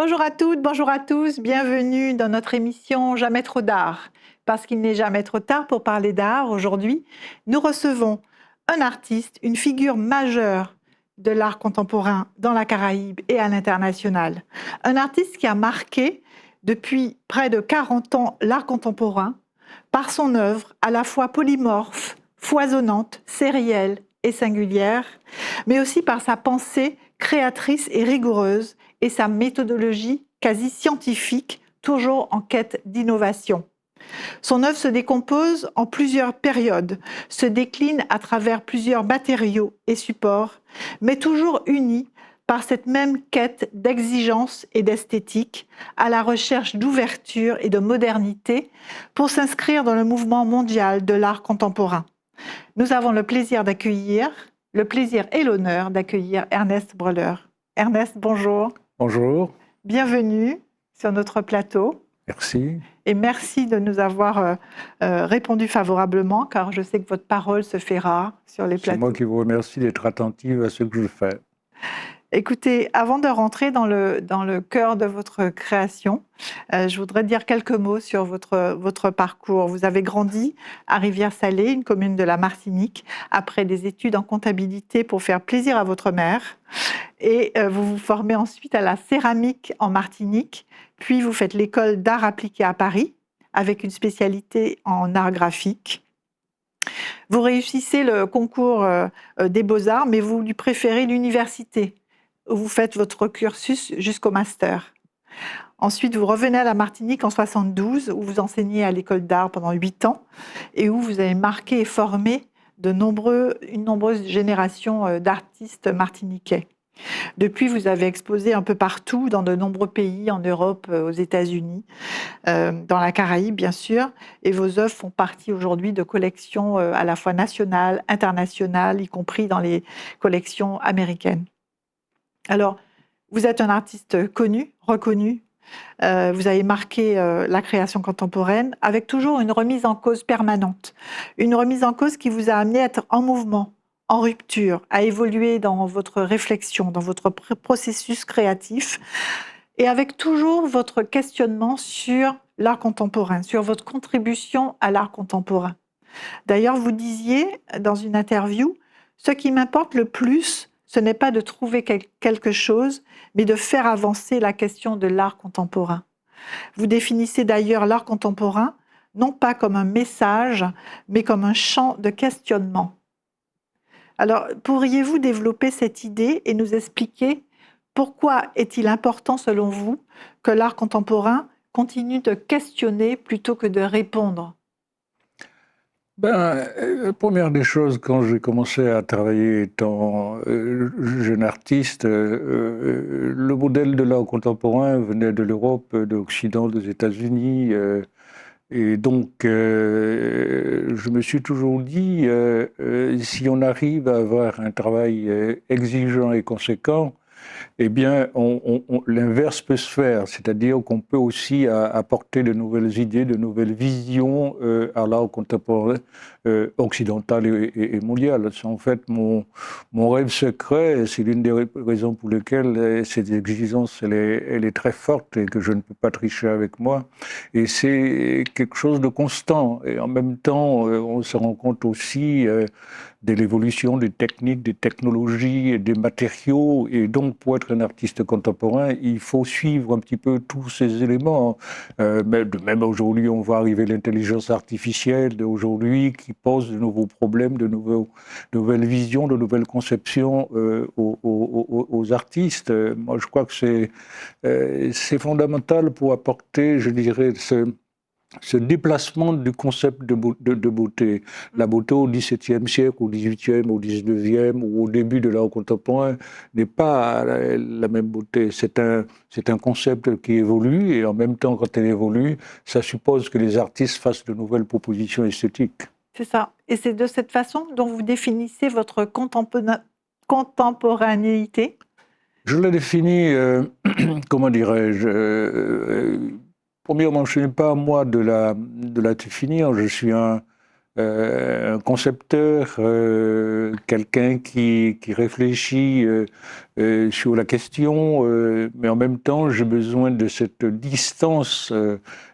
Bonjour à toutes, bonjour à tous, bienvenue dans notre émission Jamais trop d'art. Parce qu'il n'est jamais trop tard pour parler d'art, aujourd'hui, nous recevons un artiste, une figure majeure de l'art contemporain dans la Caraïbe et à l'international. Un artiste qui a marqué depuis près de 40 ans l'art contemporain par son œuvre à la fois polymorphe, foisonnante, sérielle et singulière, mais aussi par sa pensée créatrice et rigoureuse et sa méthodologie quasi scientifique, toujours en quête d'innovation. Son œuvre se décompose en plusieurs périodes, se décline à travers plusieurs matériaux et supports, mais toujours unis par cette même quête d'exigence et d'esthétique, à la recherche d'ouverture et de modernité pour s'inscrire dans le mouvement mondial de l'art contemporain. Nous avons le plaisir et l'honneur d'accueillir Ernest Breuller. Ernest, bonjour. Bonjour. Bienvenue sur notre plateau. Merci. Et merci de nous avoir répondu favorablement, car je sais que votre parole se fait rare sur les plateaux. C'est moi qui vous remercie d'être attentive à ce que je fais. Écoutez, avant de rentrer dans le cœur de votre création, je voudrais dire quelques mots sur votre parcours. Vous avez grandi à Rivière-Salée, une commune de la Martinique, après des études en comptabilité pour faire plaisir à votre mère. Et vous vous formez ensuite à la céramique en Martinique, puis vous faites l'école d'art appliqué à Paris, avec une spécialité en art graphique. Vous réussissez le concours des beaux-arts, mais vous lui préférez l'université, où vous faites votre cursus jusqu'au master. Ensuite, vous revenez à la Martinique en 72, où vous enseignez à l'école d'art pendant 8 ans, et où vous avez marqué et formé une nombreuse génération d'artistes martiniquais. Depuis, vous avez exposé un peu partout, dans de nombreux pays, en Europe, aux États-Unis, dans la Caraïbe, bien sûr, et vos œuvres font partie aujourd'hui de collections à la fois nationales, internationales, y compris dans les collections américaines. Alors, vous êtes un artiste connu, reconnu, vous avez marqué la création contemporaine avec toujours une remise en cause permanente. Une remise en cause qui vous a amené à être en mouvement, en rupture, à évoluer dans votre réflexion, dans votre processus créatif, et avec toujours votre questionnement sur l'art contemporain, sur votre contribution à l'art contemporain. D'ailleurs, vous disiez dans une interview, « Ce qui m'importe le plus, ce n'est pas de trouver quelque chose, mais de faire avancer la question de l'art contemporain. » Vous définissez d'ailleurs l'art contemporain non pas comme un message, mais comme un champ de questionnement. Alors, pourriez-vous développer cette idée et nous expliquer pourquoi est-il important, selon vous, que l'art contemporain continue de questionner plutôt que de répondre ? La première des choses, quand j'ai commencé à travailler étant jeune artiste, le modèle de l'art contemporain venait de l'Europe, de l'Occident, des États-Unis. Et donc, je me suis toujours dit, si on arrive à avoir un travail exigeant et conséquent, eh bien, l'inverse peut se faire, c'est-à-dire qu'on peut aussi apporter de nouvelles idées, de nouvelles visions à l'art contemporain occidental et mondial. C'est en fait mon rêve secret, c'est l'une des raisons pour lesquelles cette exigence elle est très forte et que je ne peux pas tricher avec moi. Et c'est quelque chose de constant. Et en même temps, on se rend compte aussi de l'évolution des techniques, des technologies et des matériaux. Et donc, pour être un artiste contemporain, il faut suivre un petit peu tous ces éléments. Même aujourd'hui, on voit arriver l'intelligence artificielle d'aujourd'hui qui pose de nouveaux problèmes, de nouvelles visions, de nouvelles conceptions aux artistes. Moi, je crois que c'est fondamental pour apporter, je dirais, ce déplacement du concept de beauté. La beauté au XVIIe siècle, au XVIIIe, au XIXe ou au début de l'art contemporain n'est pas la même beauté. C'est un concept qui évolue et en même temps, quand elle évolue, ça suppose que les artistes fassent de nouvelles propositions esthétiques. C'est ça. Et c'est de cette façon dont vous définissez votre contemporanéité ? Je la définis, comment dirais-je, premièrement, je n'ai pas moi de la définir, je suis un un concepteur, quelqu'un qui réfléchit sur la question, mais en même temps, j'ai besoin de cette distance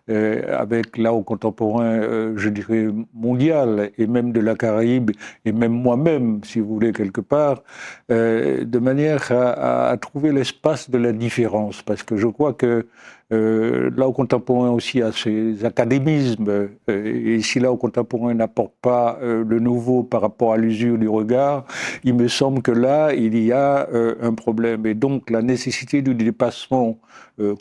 avec l'art contemporain, je dirais, mondial, et même de la Caraïbe, et même moi-même, si vous voulez, quelque part, de manière à trouver l'espace de la différence, parce que je crois que l'art contemporain aussi a ses académismes, et si l'art contemporain n'apporte pas le nouveau par rapport à l'usure du regard, il me semble que là, il y a un problème. Et donc, la nécessité du dépassement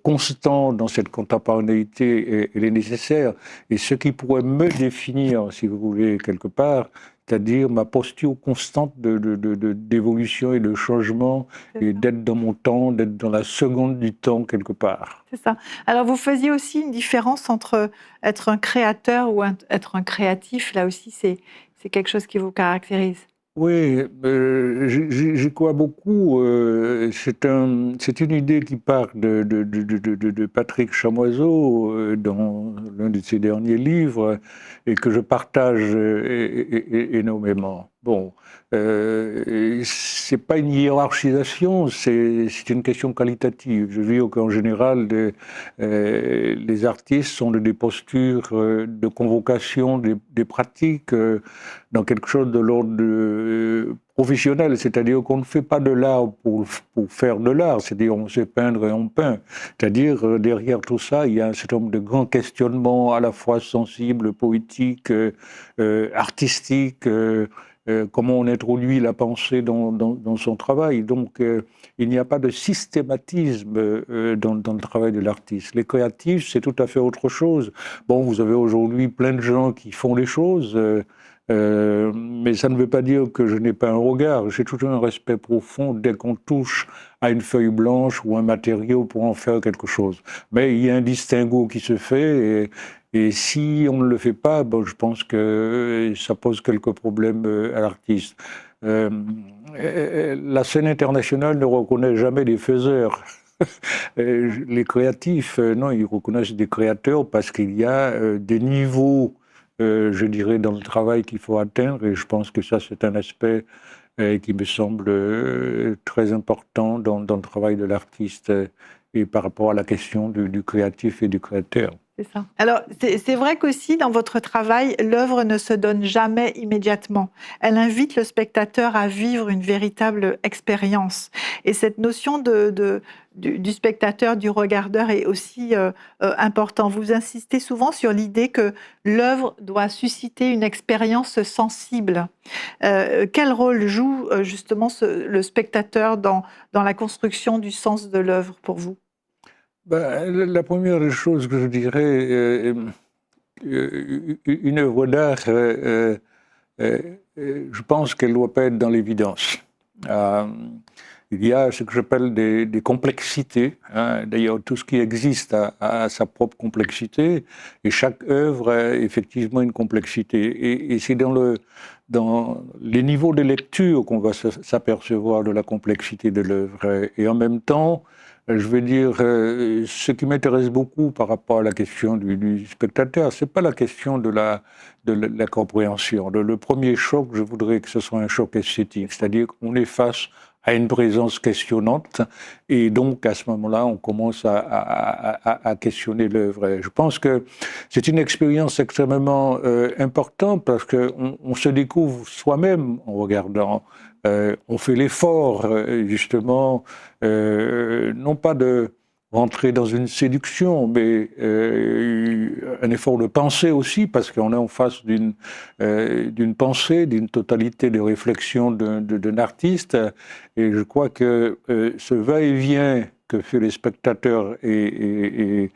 constant dans cette contemporanéité, elle est nécessaire. Et ce qui pourrait me définir, si vous voulez, quelque part, c'est-à-dire ma posture constante d'évolution et de changement, et d'être dans mon temps, d'être dans la seconde du temps, quelque part. C'est ça. Alors, vous faisiez aussi une différence entre être un créateur ou être un créatif. Là aussi, c'est quelque chose qui vous caractérise. Oui, j'y crois beaucoup. C'est une idée qui part de Patrick Chamoiseau dans l'un de ses derniers livres et que je partage énormément. Bon, c'est pas une hiérarchisation, c'est une question qualitative. Je dis qu'en général, les artistes sont des postures de convocation des pratiques dans quelque chose de l'ordre professionnel, c'est-à-dire qu'on ne fait pas de l'art pour faire de l'art, c'est-à-dire on sait peindre et on peint. C'est-à-dire derrière tout ça, il y a un certain nombre de grands questionnements à la fois sensibles, poétiques, artistiques, comment on introduit la pensée dans son travail. Donc il n'y a pas de systématisme dans le travail de l'artiste. Les créatifs, c'est tout à fait autre chose. Bon, vous avez aujourd'hui plein de gens qui font les choses, mais ça ne veut pas dire que je n'ai pas un regard. J'ai toujours un respect profond dès qu'on touche à une feuille blanche ou un matériau pour en faire quelque chose. Mais il y a un distinguo qui se fait, et si on ne le fait pas, bon, je pense que ça pose quelques problèmes à l'artiste. La scène internationale ne reconnaît jamais des faiseurs. Les créatifs, non, ils reconnaissent des créateurs parce qu'il y a des niveaux, je dirais, dans le travail qu'il faut atteindre, et je pense que ça, c'est un aspect qui me semble très important dans le travail de l'artiste et par rapport à la question du créatif et du créateur. C'est ça. Alors, c'est vrai qu'aussi, dans votre travail, l'œuvre ne se donne jamais immédiatement. Elle invite le spectateur à vivre une véritable expérience. Et cette notion du spectateur, du regardeur est aussi importante. Vous insistez souvent sur l'idée que l'œuvre doit susciter une expérience sensible. Quel rôle joue justement le spectateur dans la construction du sens de l'œuvre pour vous ? Ben, la première chose que je dirais, une œuvre d'art, je pense qu'elle ne doit pas être dans l'évidence. Il y a ce que j'appelle des complexités. Hein. D'ailleurs, tout ce qui existe a sa propre complexité, et chaque œuvre a effectivement une complexité. Et c'est dans les niveaux de lecture qu'on va s'apercevoir de la complexité de l'œuvre. Et en même temps, je veux dire, ce qui m'intéresse beaucoup par rapport à la question du spectateur, c'est pas la question de la compréhension. Le premier choc, je voudrais que ce soit un choc esthétique, c'est-à-dire qu'on est face à une présence questionnante, et donc à ce moment-là, on commence à questionner l'œuvre. Je pense que c'est une expérience extrêmement importante parce qu'on se découvre soi-même en regardant. On fait l'effort, justement, non pas de rentrer dans une séduction, mais un effort de pensée aussi, parce qu'on est en face d'une pensée, d'une totalité de réflexion d'un artiste. Et je crois que ce va-et-vient que fait les spectateurs et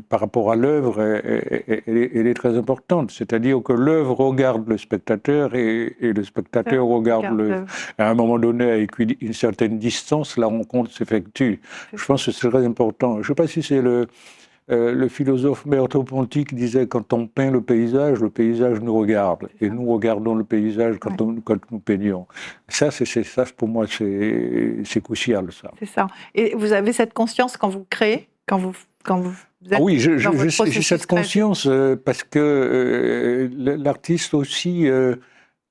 par rapport à l'œuvre, elle est très importante. C'est-à-dire que l'œuvre regarde le spectateur et le spectateur regarde l'œuvre. À un moment donné, avec une certaine distance, la rencontre s'effectue. Je pense que c'est très important. Je ne sais pas si c'est le philosophe Merleau-Ponty qui disait « quand on peint le paysage nous regarde. Et nous regardons le paysage quand nous peignons. » Ça, pour moi, c'est crucial, ça. C'est ça. Et vous avez cette conscience quand vous créez, quand vous quand vous Ah êtes oui, dans votre j'ai processus cette créatif? conscience parce que l'artiste aussi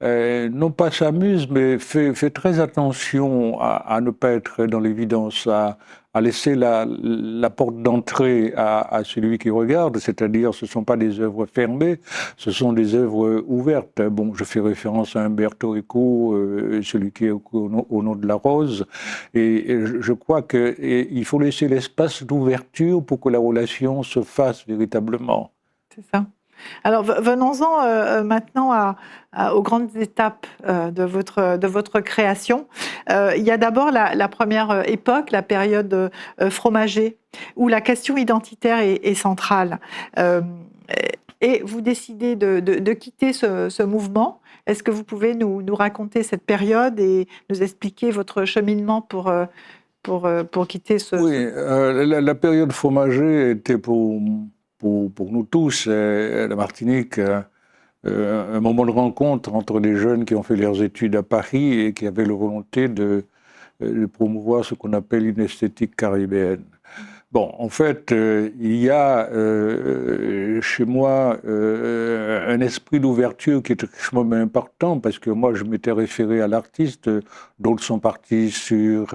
non pas s'amuse, mais fait très attention à ne pas être dans l'évidence, à laisser la porte d'entrée à celui qui regarde, c'est-à-dire ce ne sont pas des œuvres fermées, ce sont des œuvres ouvertes. Bon, je fais référence à Umberto Eco, celui qui est au nom de la rose, et je crois qu'il faut laisser l'espace d'ouverture pour que la relation se fasse véritablement. C'est ça. Alors, venons-en maintenant aux grandes étapes de votre création. Il y a d'abord la première époque, la période Fromager, où la question identitaire est centrale. Euh, et vous décidez de quitter ce mouvement. Est-ce que vous pouvez nous raconter cette période et nous expliquer votre cheminement pour quitter Oui, ce... la période Fromager était pour nous tous, la Martinique, un moment de rencontre entre des jeunes qui ont fait leurs études à Paris et qui avaient la volonté de promouvoir ce qu'on appelle une esthétique caribéenne. Bon, en fait, il y a chez moi un esprit d'ouverture qui est extrêmement important parce que moi, je m'étais référé à l'artiste, d'autres sont partis sur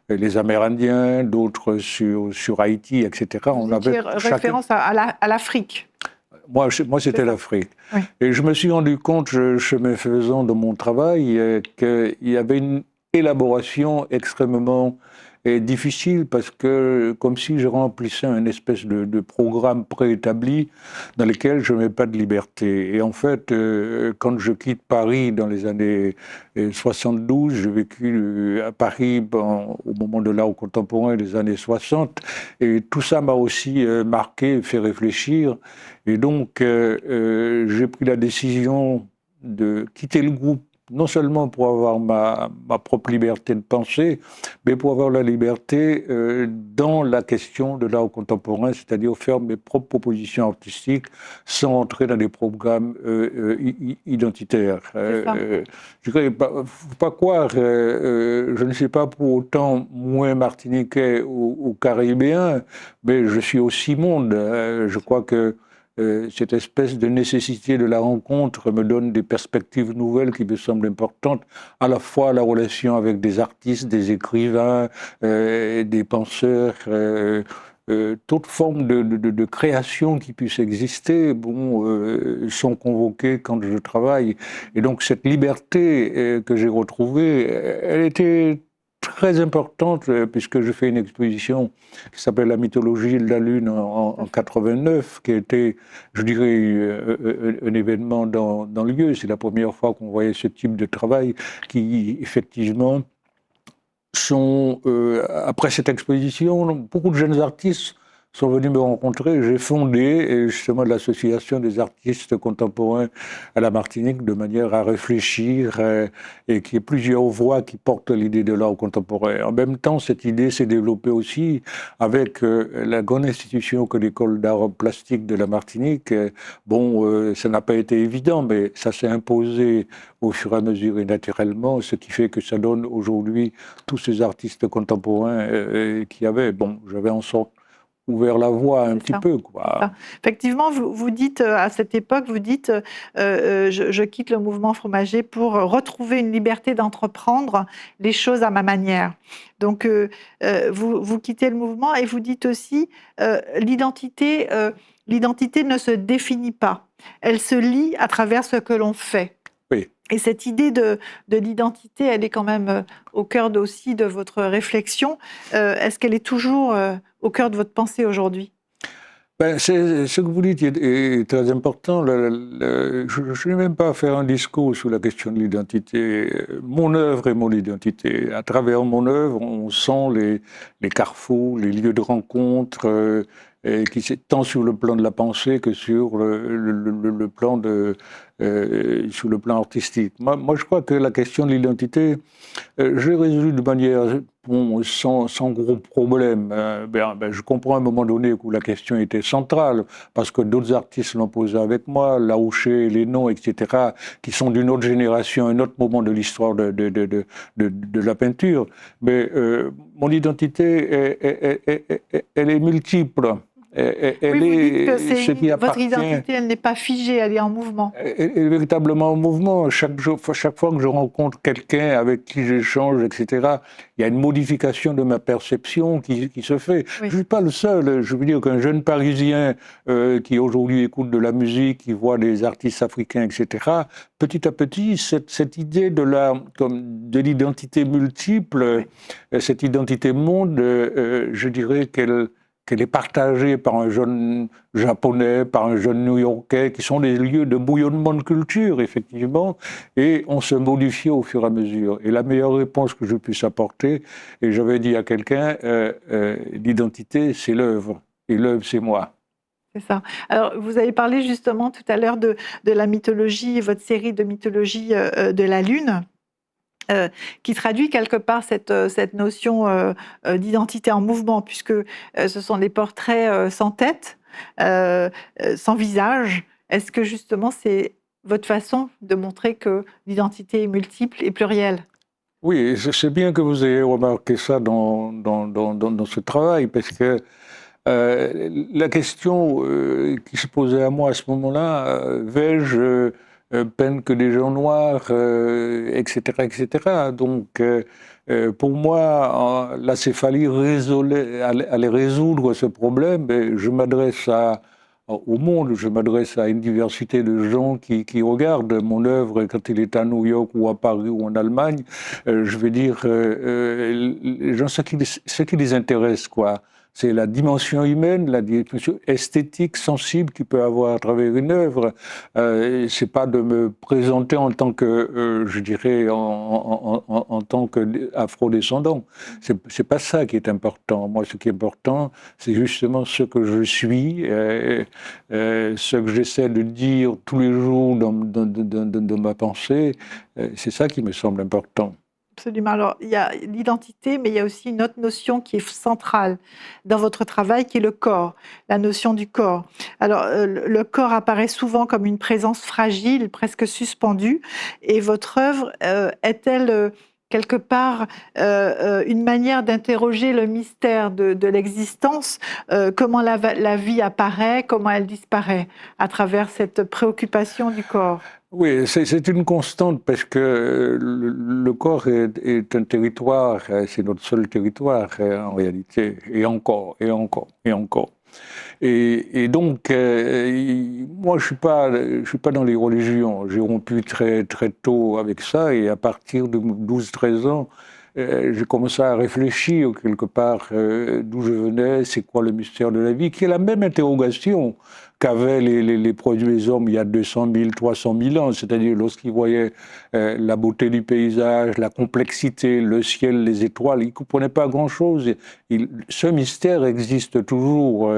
les Amérindiens, d'autres sur Haïti, etc. Vous On avait étiez chacun. référence à l'Afrique. Moi C'est c'était ça. l'Afrique. Oui. Et je me suis rendu compte, chemin faisant dans mon travail, qu'il y avait une élaboration extrêmement difficile parce que, comme si je remplissais un espèce de programme préétabli dans lequel je n'avais pas de liberté. Et en fait, quand je quitte Paris dans les années 72, j'ai vécu à Paris au moment de l'art contemporain des années 60, et tout ça m'a aussi marqué, fait réfléchir. Et donc, j'ai pris la décision de quitter le groupe, non seulement pour avoir ma propre liberté de penser, mais pour avoir la liberté dans la question de l'art contemporain, c'est-à-dire faire mes propres propositions artistiques sans entrer dans des programmes identitaires. Je ne faut pas croire, je ne suis pas pour autant moins martiniquais ou caribéen, mais je suis aussi monde. Je crois que cette espèce de nécessité de la rencontre me donne des perspectives nouvelles qui me semblent importantes, à la fois la relation avec des artistes, des écrivains, des penseurs, toute forme de création qui puisse exister, sont convoquées quand je travaille. Et donc cette liberté que j'ai retrouvée, elle était très importante puisque je fais une exposition qui s'appelle La mythologie de la Lune en 89, qui a été, je dirais, un événement dans le lieu. C'est la première fois qu'on voyait ce type de travail qui, effectivement, sont, après cette exposition, beaucoup de jeunes artistes sont venus me rencontrer. J'ai fondé justement l'association des artistes contemporains à la Martinique de manière à réfléchir et qu'il y ait plusieurs voix qui portent l'idée de l'art contemporain. En même temps, cette idée s'est développée aussi avec la grande institution que l'école d'art plastique de la Martinique. Ça n'a pas été évident, mais ça s'est imposé au fur et à mesure et naturellement, ce qui fait que ça donne aujourd'hui tous ces artistes contemporains qui avaient, j'avais en sorte ouvert la voie un petit peu, quoi. Effectivement, vous dites à cette époque, vous dites je quitte le mouvement Fromager pour retrouver une liberté d'entreprendre les choses à ma manière. Donc, vous quittez le mouvement et vous dites aussi l'identité ne se définit pas, elle se lie à travers ce que l'on fait. Oui. Et cette idée de l'identité, elle est quand même au cœur aussi de votre réflexion. Est-ce qu'elle est toujours au cœur de votre pensée aujourd'hui? Ce que vous dites est très important. Je n'ai même pas à faire un discours sur la question de l'identité. Mon œuvre est mon identité. À travers mon œuvre, on sent les carrefours, les lieux de rencontre, tant sur le plan de la pensée que sur le plan sur le plan artistique. Moi, je crois que la question de l'identité, je l'ai résolue de manière sans gros problème. Je comprends à un moment donné où la question était centrale, parce que d'autres artistes l'ont posée avec moi, Laouché, Lénon, etc., qui sont d'une autre génération, un autre moment de l'histoire de la peinture. Mais mon identité, elle est multiple. Oui, vous dites que Ce qui votre appartient. identité, elle n'est pas figée, elle est en mouvement. Elle est véritablement en mouvement. Chaque fois que je rencontre quelqu'un avec qui j'échange, etc., il y a une modification de ma perception qui se fait. Oui. Je ne suis pas le seul. Je veux dire qu'un jeune Parisien qui aujourd'hui écoute de la musique, qui voit des artistes africains, etc., petit à petit, cette idée de l'identité multiple, cette identité monde, je dirais qu'elle est partagée par un jeune japonais, par un jeune new-yorkais, qui sont des lieux de bouillonnement de culture, effectivement, et on se modifie au fur et à mesure. Et la meilleure réponse que je puisse apporter, et j'avais dit à quelqu'un, l'identité, c'est l'œuvre, et l'œuvre, c'est moi. C'est ça. Alors, vous avez parlé justement tout à l'heure de la mythologie, votre série de mythologie de la Lune. Qui traduit quelque part cette notion d'identité en mouvement, puisque ce sont des portraits sans tête, sans visage. Est-ce que justement c'est votre façon de montrer que l'identité est multiple et plurielle? Oui, c'est bien que vous ayez remarqué ça dans ce travail, parce que la question qui se posait à moi à ce moment-là, vais-je peindre que des gens noirs, etc., etc. Donc, pour moi, la céphalie allait résoudre ce problème. Et je m'adresse au monde, je m'adresse à une diversité de gens qui regardent mon œuvre quand il est à New York ou à Paris ou en Allemagne. Je vais dire, les gens, ce qui les intéresse, quoi. C'est la dimension humaine, la dimension esthétique, sensible qu'il peut avoir à travers une œuvre. C'est pas de me présenter en tant que, je dirais, en tant qu'afro-descendant. C'est pas ça qui est important. Moi, ce qui est important, c'est justement ce que je suis, ce que j'essaie de dire tous les jours dans ma pensée. C'est ça qui me semble important. Absolument. Alors, il y a l'identité, mais il y a aussi une autre notion qui est centrale dans votre travail, qui est le corps, la notion du corps. Alors, le corps apparaît souvent comme une présence fragile, presque suspendue, et votre œuvre est-elle quelque part une manière d'interroger le mystère de l'existence, comment la vie apparaît, comment elle disparaît, à travers cette préoccupation du corps? Oui, c'est une constante parce que le corps est un territoire, c'est notre seul territoire en réalité, et encore, et encore, et encore. Et donc, moi, je suis pas dans les religions. J'ai rompu très, très tôt avec ça, et à partir de 12-13 ans, j'ai commencé à réfléchir quelque part d'où je venais, c'est quoi le mystère de la vie, qui est la même interrogation qu'avaient les premiers hommes il y a 200 000, 300 000 ans, c'est-à-dire lorsqu'ils voyaient la beauté du paysage, la complexité, le ciel, les étoiles, ils ne comprenaient pas grand-chose. Ce mystère existe toujours.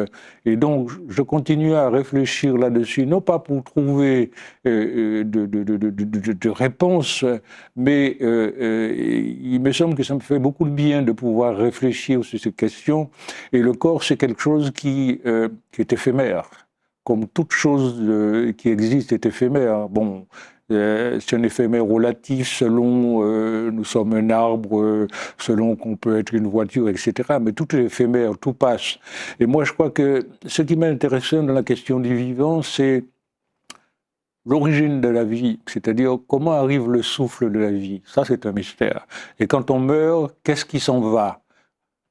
Et donc, je continue à réfléchir là-dessus, non pas pour trouver de réponses, mais il me semble que ça me fait beaucoup de bien de pouvoir réfléchir sur ces questions. Et le corps, c'est quelque chose qui est éphémère. Comme toute chose qui existe est éphémère. Bon, c'est un éphémère relatif selon nous sommes un arbre, selon qu'on peut être une voiture, etc. Mais tout est éphémère, tout passe. Et moi, je crois que ce qui m'intéresse dans la question du vivant, c'est l'origine de la vie, c'est-à-dire comment arrive le souffle de la vie. Ça, c'est un mystère. Et quand on meurt, qu'est-ce qui s'en va ?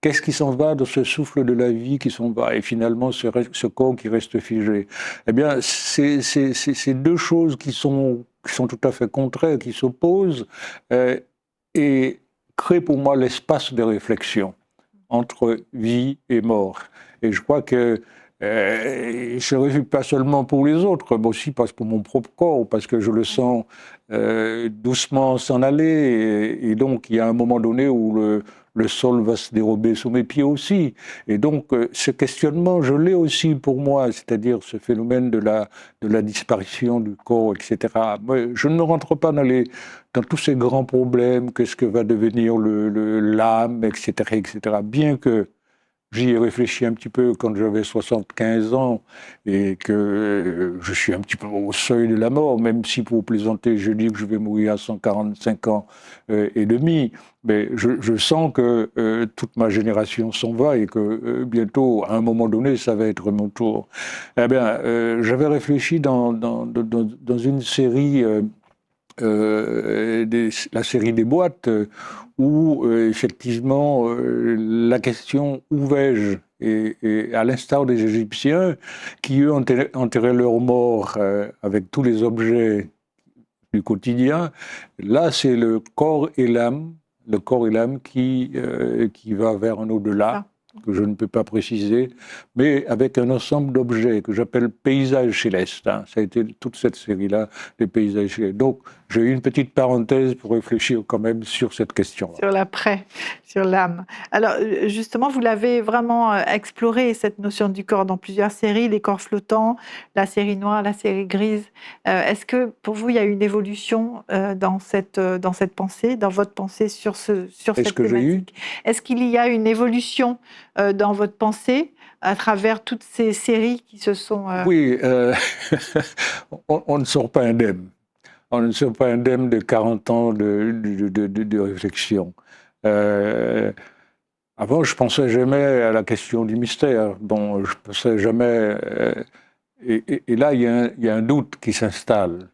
Qu'est-ce qui s'en va de ce souffle de la vie qui s'en va? Et finalement, ce corps qui reste figé. Eh bien, c'est deux choses qui sont tout à fait contraires, qui s'opposent, et créent pour moi l'espace de réflexion entre vie et mort. Et je crois que c'est horrifique pas seulement pour les autres, mais aussi pour mon propre corps, parce que je le sens doucement s'en aller. Et donc, il y a un moment donné où le sol va se dérober sous mes pieds aussi. Et donc, ce questionnement, je l'ai aussi pour moi, c'est-à-dire ce phénomène de la disparition du corps, etc. Moi, je ne rentre pas dans tous ces grands problèmes, qu'est-ce que va devenir l'âme, etc., etc. Bien que j'y ai réfléchi un petit peu quand j'avais 75 ans et que je suis un petit peu au seuil de la mort, même si pour plaisanter, je dis que je vais mourir à 145 ans et demi. Mais je sens que toute ma génération s'en va et que bientôt, à un moment donné, ça va être mon tour. Eh bien, j'avais réfléchi dans une série la série des boîtes, où effectivement la question où vais-je, et à l'instar des Égyptiens qui eux enterraient leurs morts avec tous les objets du quotidien, là c'est le corps et l'âme qui va vers un au-delà que je ne peux pas préciser, mais avec un ensemble d'objets que j'appelle paysages célestes. Hein. Ça a été toute cette série-là, les paysages célestes. Donc, j'ai eu une petite parenthèse pour réfléchir quand même sur cette question-là. Sur l'après, sur l'âme. Alors, justement, vous l'avez vraiment exploré, cette notion du corps, dans plusieurs séries, les corps flottants, la série noire, la série grise. Est-ce que, pour vous, il y a eu une évolution dans cette pensée, dans votre pensée sur cette thématique? Est-ce qu'il y a une évolution dans votre pensée à travers toutes ces séries qui se sont... Oui, on ne sort pas indemne. On ne sort pas indemne de 40 ans de réflexion. Avant, je pensais jamais à la question du mystère. Bon, je pensais jamais... et là, il y a un doute qui s'installe.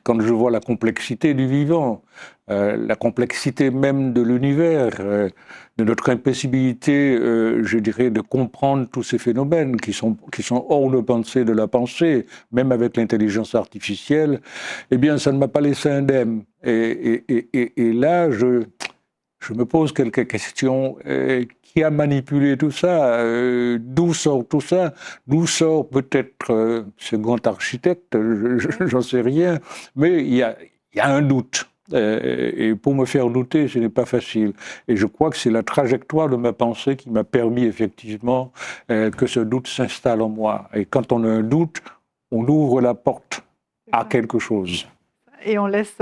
Quand je vois la complexité du vivant, la complexité même de l'univers, de notre impossibilité, je dirais, de comprendre tous ces phénomènes qui sont hors de pensée de la pensée, même avec l'intelligence artificielle, eh bien, ça ne m'a pas laissé indemne. Et là, je me pose quelques questions. Qui a manipulé tout ça? D'où sort tout ça? D'où sort peut-être ce grand architecte? J'en sais rien. Mais il y a un doute. Et pour me faire douter, ce n'est pas facile. Et je crois que c'est la trajectoire de ma pensée qui m'a permis effectivement que ce doute s'installe en moi. Et quand on a un doute, on ouvre la porte à quelque chose. Et on laisse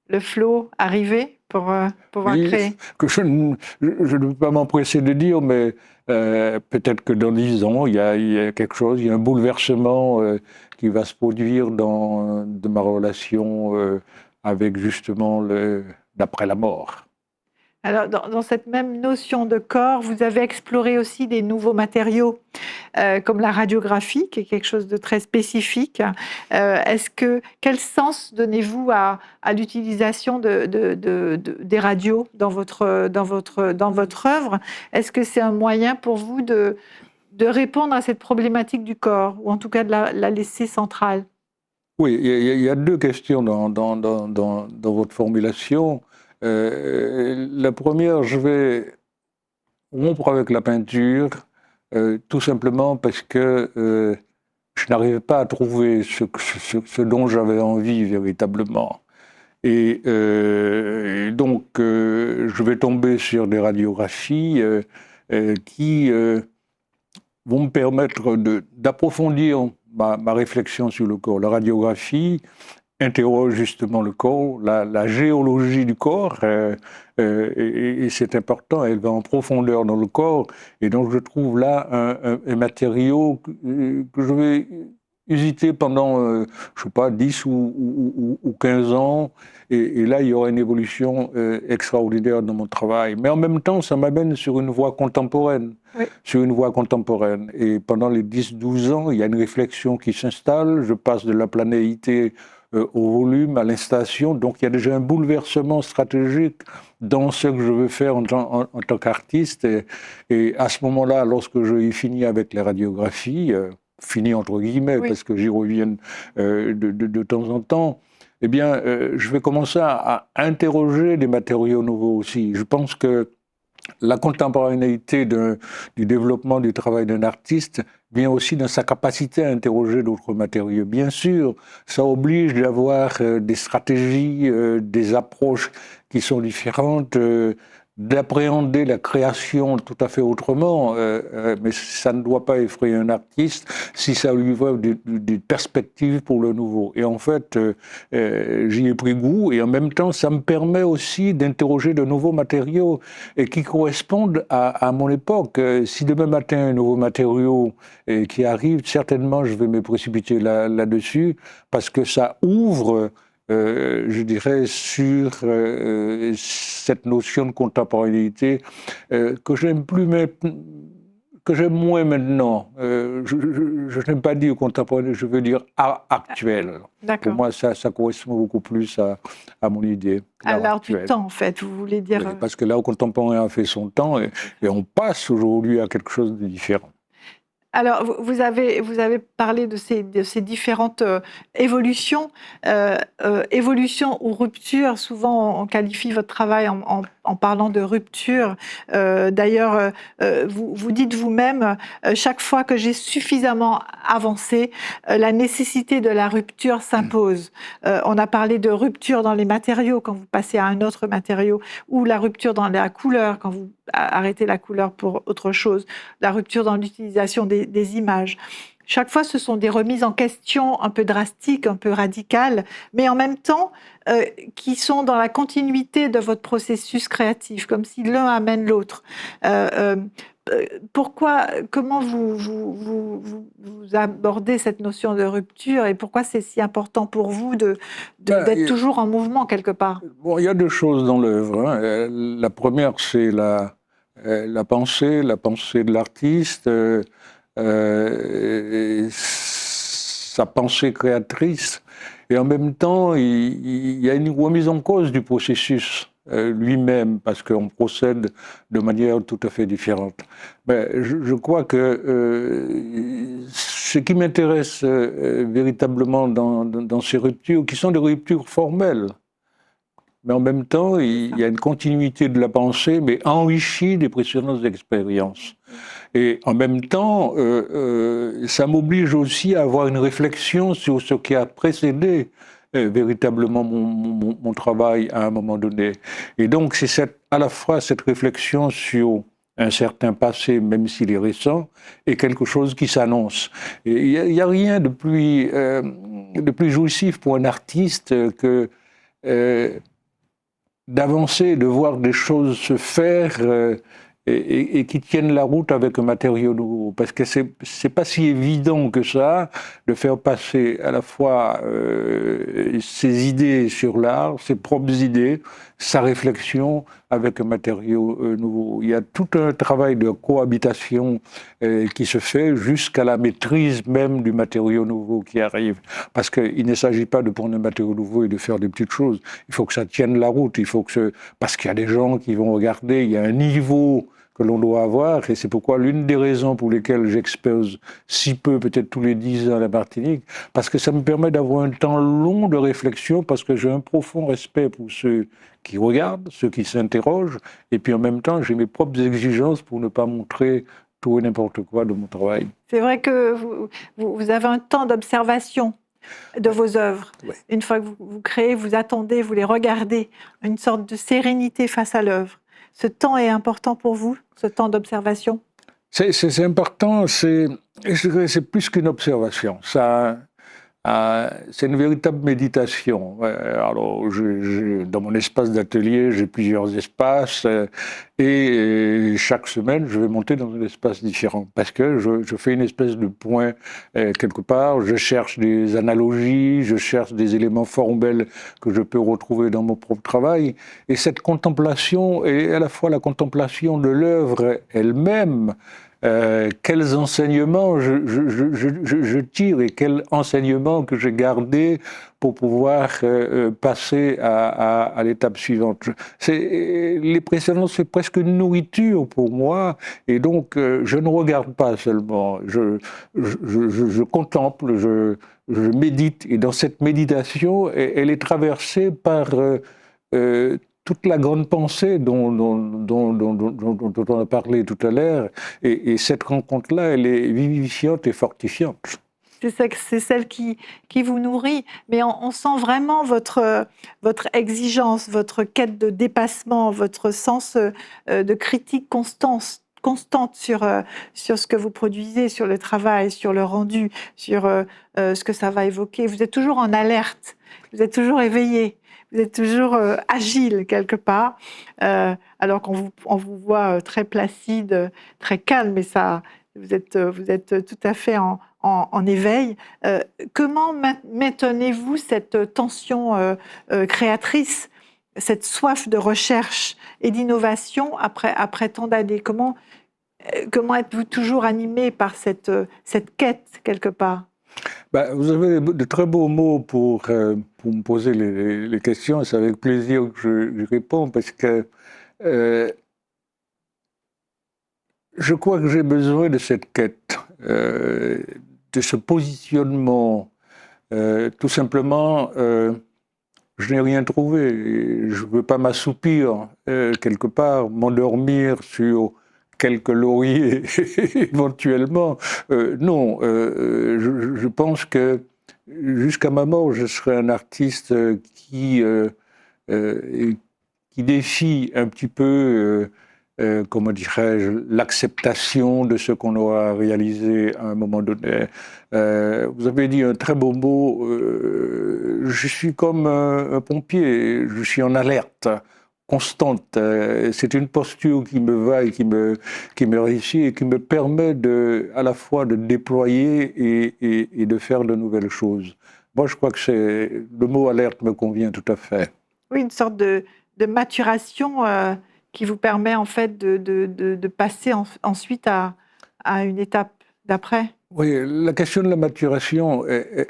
le flot arriver pour pouvoir créer. Que je ne veux pas m'empresser de dire, mais peut-être que dans 10 ans, il y a quelque chose, il y a un bouleversement qui va se produire de ma relation avec justement d'après la mort. Alors, dans cette même notion de corps, vous avez exploré aussi des nouveaux matériaux, comme la radiographie, qui est quelque chose de très spécifique. Quel sens donnez-vous à l'utilisation des radios dans votre œuvre? Est-ce que c'est un moyen pour vous de répondre à cette problématique du corps, ou en tout cas de la laisser centrale? Oui, il y a deux questions dans votre formulation. La première, je vais rompre avec la peinture, tout simplement parce que je n'arrivais pas à trouver ce dont j'avais envie véritablement. Et donc, je vais tomber sur des radiographies qui vont me permettre d'approfondir ma réflexion sur le corps. La radiographie interroge justement le corps, la géologie du corps, et c'est important, elle va en profondeur dans le corps, et donc je trouve là un matériau que je vais usiter pendant, je ne sais pas, 10 ou 15 ans, et là il y aura une évolution extraordinaire dans mon travail. Mais en même temps, ça m'amène sur une voie contemporaine. Oui. Sur une voie contemporaine. Et pendant les 10-12 ans, il y a une réflexion qui s'installe, je passe de la planéité au volume, à l'installation. Donc il y a déjà un bouleversement stratégique dans ce que je veux faire en tant qu'artiste. Et à ce moment-là, lorsque je finis avec les radiographies, fini entre guillemets, oui, parce que j'y reviens de temps en temps, eh bien, je vais commencer à interroger des matériaux nouveaux aussi. Je pense que la contemporanéité du développement du travail d'un artiste vient aussi dans sa capacité à interroger d'autres matériaux. Bien sûr, ça oblige d'avoir des stratégies, des approches qui sont différentes, d'appréhender la création tout à fait autrement, mais ça ne doit pas effrayer un artiste si ça lui ouvre des perspectives pour le nouveau. Et en fait, j'y ai pris goût, et en même temps, ça me permet aussi d'interroger de nouveaux matériaux et qui correspondent à mon époque. Si demain matin, un nouveau matériau qui arrive, certainement, je vais me précipiter là-dessus, parce que ça ouvre je dirais, sur cette notion de contemporanéité que j'aime plus maintenant, que j'aime moins maintenant. Je n'aime pas dire contemporané, je veux dire actuel. Pour moi, ça correspond beaucoup plus à mon idée. À l'art du temps, en fait, vous voulez dire. Oui, parce que l'art contemporain a fait son temps et on passe aujourd'hui à quelque chose de différent. Alors, vous avez parlé de ces différentes évolutions. Évolution ou rupture, souvent on qualifie votre travail en parlant de rupture. D'ailleurs, vous dites vous-même, chaque fois que j'ai suffisamment avancé, la nécessité de la rupture s'impose. On a parlé de rupture dans les matériaux quand vous passez à un autre matériau, ou la rupture dans la couleur quand vous arrêtez la couleur pour autre chose, la rupture dans l'utilisation des images. Chaque fois, ce sont des remises en question un peu drastiques, un peu radicales, mais en même temps, qui sont dans la continuité de votre processus créatif, comme si l'un amène l'autre. Comment vous abordez cette notion de rupture et pourquoi c'est si important pour vous d'être toujours en mouvement quelque part? Bon, il y a deux choses dans l'œuvre. Hein. La première, c'est la pensée de l'artiste, sa pensée créatrice, et en même temps, il y a une remise en cause du processus lui-même, parce qu'on procède de manière tout à fait différente. Mais je crois que ce qui m'intéresse véritablement dans ces ruptures, qui sont des ruptures formelles, mais en même temps, il y a une continuité de la pensée, mais enrichie des précédentes expériences. Et en même temps, ça m'oblige aussi à avoir une réflexion sur ce qui a précédé véritablement mon travail à un moment donné. Et donc, c'est à la fois cette réflexion sur un certain passé, même s'il est récent, et quelque chose qui s'annonce. Il n'y a rien de plus jouissif pour un artiste que d'avancer, de voir des choses se faire et qui tiennent la route avec un matériau nouveau. Parce que c'est pas si évident que ça de faire passer à la fois ses idées sur l'art, ses propres idées, sa réflexion avec un matériau nouveau. Il y a tout un travail de cohabitation qui se fait jusqu'à la maîtrise même du matériau nouveau qui arrive. Parce qu'il ne s'agit pas de prendre un matériau nouveau et de faire des petites choses. Il faut que ça tienne la route. Parce qu'il y a des gens qui vont regarder, il y a un niveau que l'on doit avoir, et c'est pourquoi l'une des raisons pour lesquelles j'expose si peu, peut-être tous les 10 ans à la Martinique, parce que ça me permet d'avoir un temps long de réflexion, parce que j'ai un profond respect pour ceux qui regardent, ceux qui s'interrogent, et puis en même temps, j'ai mes propres exigences pour ne pas montrer tout et n'importe quoi de mon travail. C'est vrai que vous avez un temps d'observation de vos œuvres. Ouais. Une fois que vous créez, vous attendez, vous les regardez, une sorte de sérénité face à l'œuvre. Ce temps est important pour vous, ce temps d'observation? C'est important, c'est plus qu'une observation. C'est une véritable méditation. Alors, dans mon espace d'atelier, j'ai plusieurs espaces et chaque semaine, je vais monter dans un espace différent parce que je fais une espèce de point quelque part. Je cherche des analogies, je cherche des éléments formels que je peux retrouver dans mon propre travail. Et cette contemplation est à la fois la contemplation de l'œuvre elle-même. Quels enseignements je tire et quels enseignements que j'ai gardés pour pouvoir passer à l'étape suivante. Les précédents, c'est presque une nourriture pour moi, et donc je ne regarde pas seulement, je contemple, je médite, et dans cette méditation, elle est traversée par toute la grande pensée dont on a parlé tout à l'heure. Et cette rencontre-là, elle est vivifiante et fortifiante. C'est celle qui vous nourrit, mais on sent vraiment votre exigence, votre quête de dépassement, votre sens de critique constante sur ce que vous produisez, sur le travail, sur le rendu, sur ce que ça va évoquer. Vous êtes toujours en alerte, vous êtes toujours éveillé, vous êtes toujours agile quelque part, alors on vous voit très placide, très calme, mais ça, vous êtes tout à fait en éveil. Comment maintenez-vous cette tension créatrice, cette soif de recherche et d'innovation après tant d'années? Comment êtes-vous toujours animé par cette quête, quelque part? Vous avez de très beaux mots pour me poser les questions. C'est avec plaisir que je réponds, parce que je crois que j'ai besoin de cette quête, de ce positionnement. Tout simplement, je n'ai rien trouvé. Je ne veux pas m'assoupir quelque part, m'endormir sur quelques lauriers éventuellement. Non, je pense que jusqu'à ma mort, je serai un artiste qui défie un petit peu, comment dirais-je, l'acceptation de ce qu'on aura réalisé à un moment donné. Vous avez dit un très beau mot, je suis comme un pompier, je suis en alerte constante. C'est une posture qui me va et qui me réussit et qui me permet à la fois de déployer et de faire de nouvelles choses. Moi, je crois que le mot alerte me convient tout à fait. Oui, une sorte de maturation qui vous permet en fait de passer ensuite à une étape d'après. Oui, la question de la maturation, elle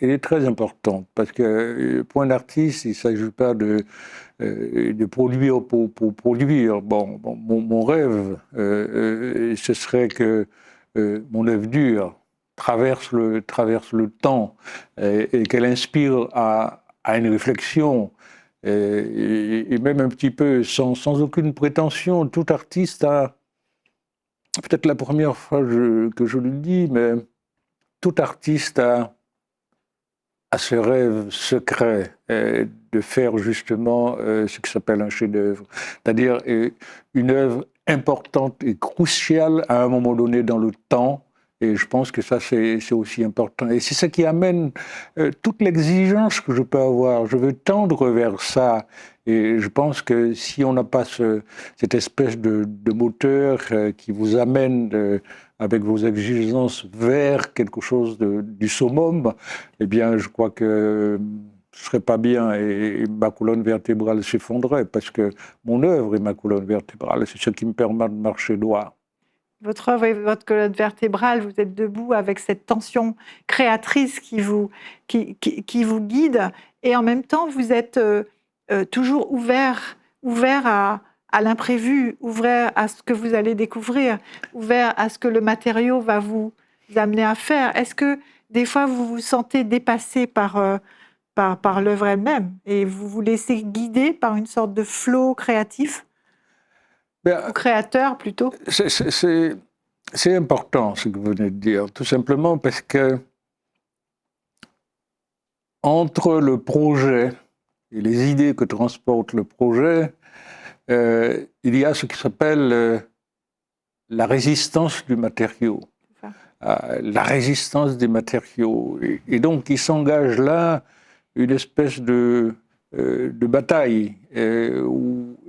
est très importante, parce que pour un artiste, il ne s'agit pas de produire pour produire. Mon rêve, ce serait que mon œuvre dure, traverse le temps, et qu'elle inspire à une réflexion, et même un petit peu sans aucune prétention. Tout artiste a, peut-être la première fois que je le dis, mais tout artiste a ce rêve secret de faire justement ce qui s'appelle un chef-d'œuvre, c'est-à-dire une œuvre importante et cruciale à un moment donné dans le temps. Et je pense que ça, c'est aussi important. Et c'est ça qui amène toute l'exigence que je peux avoir. Je veux tendre vers ça. Et je pense que si on n'a pas cette espèce de moteur qui vous amène avec vos exigences vers quelque chose du summum, eh bien, je crois que ce ne serait pas bien et ma colonne vertébrale s'effondrerait, parce que mon œuvre est ma colonne vertébrale. C'est ce qui me permet de marcher droit. Votre œuvre et votre colonne vertébrale, vous êtes debout avec cette tension créatrice qui vous guide, et en même temps, vous êtes toujours ouvert à l'imprévu, ouvert à ce que vous allez découvrir, ouvert à ce que le matériau va vous amener à faire. Est-ce que des fois, vous vous sentez dépassé par l'œuvre elle-même et vous vous laissez guider par une sorte de flow créatif? Ou créateur, plutôt? C'est important ce que vous venez de dire, tout simplement parce que entre le projet et les idées que transporte le projet, il y a ce qui s'appelle la résistance du matériau, la résistance des matériaux. Et donc, il s'engage là une espèce de bataille,